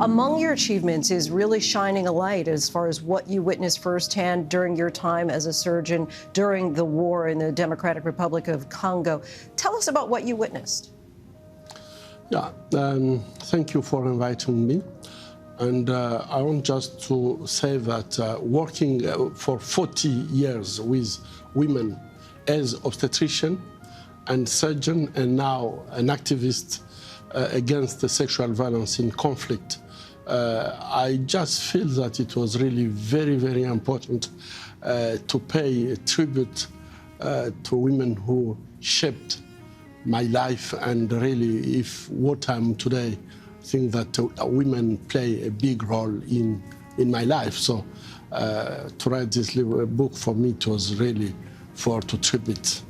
Among your achievements is really shining a light as far as what you witnessed firsthand during your time as a surgeon during the war in the Democratic Republic of Congo. Tell us about what you witnessed. Yeah, thank you for inviting me. And I want just to say that working for 40 years with women as obstetrician and surgeon, and now an activist against the sexual violence in conflict, I just feel that it was really very, very important to pay tribute to women who shaped my life, and really, if what I'm today, I think that women play a big role in my life. So to write this little book for me, it was really to tribute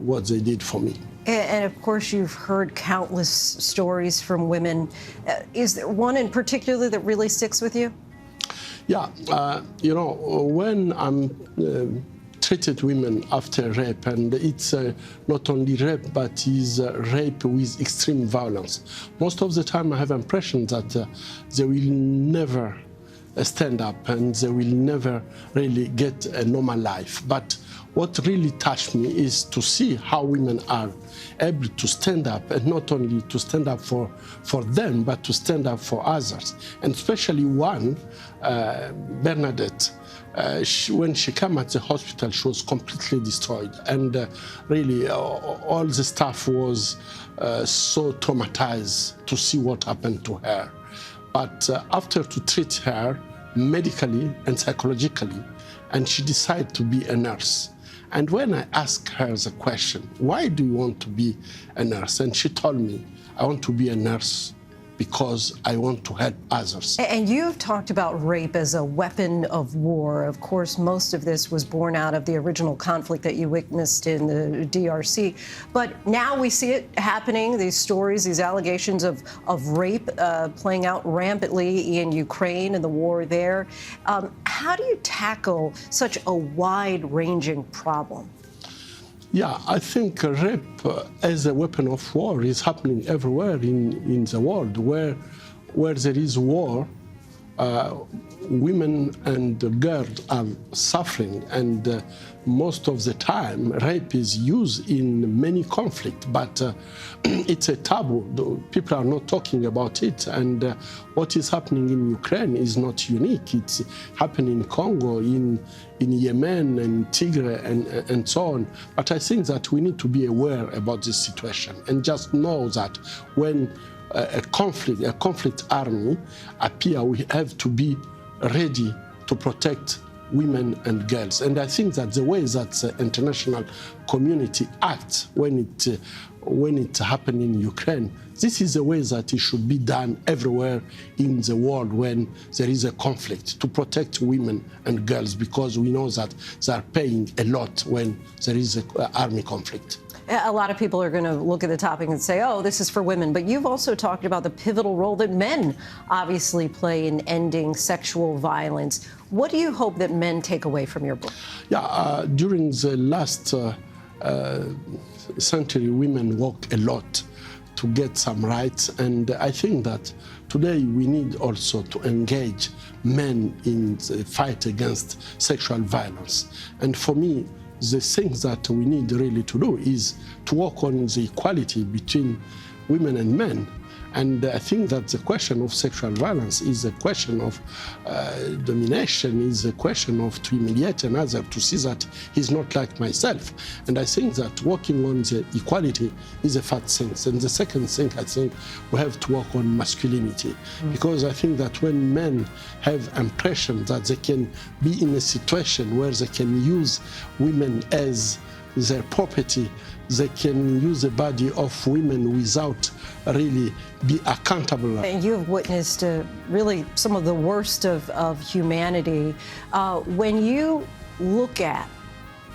what they did for me. And of course, you've heard countless stories from women. Is there one in particular that really sticks with you? Yeah, you know, when I'm treated women after rape, and it's not only rape, but is rape with extreme violence. Most of the time I have impression that they will never stand up and they will never really get a normal life. But what really touched me is to see how women are able to stand up, and not only to stand up for them, but to stand up for others. And especially one, Bernadette, when she came at the hospital, she was completely destroyed. And really, all the staff was so traumatized to see what happened to her. But after to treat her medically and psychologically, and she decided to be a nurse. And when I asked her the question, why do you want to be a nurse? And she told me, I want to be a nurse because I want to help others. And you've talked about rape as a weapon of war. Of course, most of this was born out of the original conflict that you witnessed in the DRC. But now we see it happening, these stories, these allegations of rape playing out rampantly in Ukraine and the war there. How do you tackle such a wide-ranging problem? Yeah, I think rape as a weapon of war is happening everywhere in the world. Where there is war, women and girls are suffering, and most of the time rape is used in many conflicts, but it's a taboo. People are not talking about it, and what is happening in Ukraine is not unique. It's happening in Congo, in Yemen and Tigray and so on. But I think that we need to be aware about this situation and just know that when a conflict army appear, we have to be ready to protect women and girls. And I think that the way that the international community acts when it happened in Ukraine, this is the way that it should be done everywhere in the world when there is a conflict, to protect women and girls, because we know that they are paying a lot when there is an army conflict. A lot of people are going to look at the topic and say, oh, this is for women. But you've also talked about the pivotal role that men obviously play in ending sexual violence. What do you hope that men take away from your book? Yeah, during the last century, women worked a lot to get some rights. And I think that today we need also to engage men in the fight against sexual violence. And for me, the things that we need really to do is to work on the equality between women and men. And I think that the question of sexual violence is a question of domination, is a question of to humiliate another, to see that he's not like myself. And I think that working on the equality is a first thing. And the second thing, I think we have to work on masculinity. Because I think that when men have impression that they can be in a situation where they can use women as their property, they can use the body of women without really be accountable. And you've witnessed really some of the worst of humanity. When you look at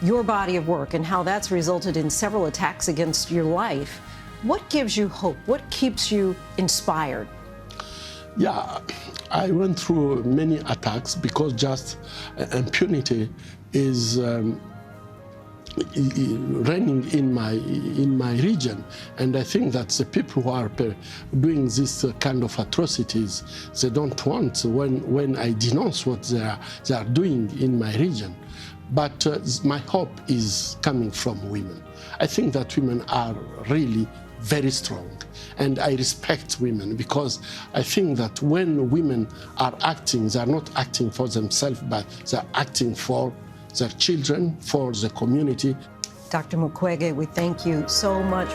your body of work and how that's resulted in several attacks against your life, what gives you hope? What keeps you inspired? Yeah, I went through many attacks because just impunity is reigning in my region, and I think that the people who are doing this kind of atrocities, they don't want when I denounce what they are doing in my region. But my hope is coming from women. I think that women are really very strong, and I respect women because I think that when women are acting, they are not acting for themselves, but they're acting for their children, for the community. Dr. Mukwege, we thank you so much.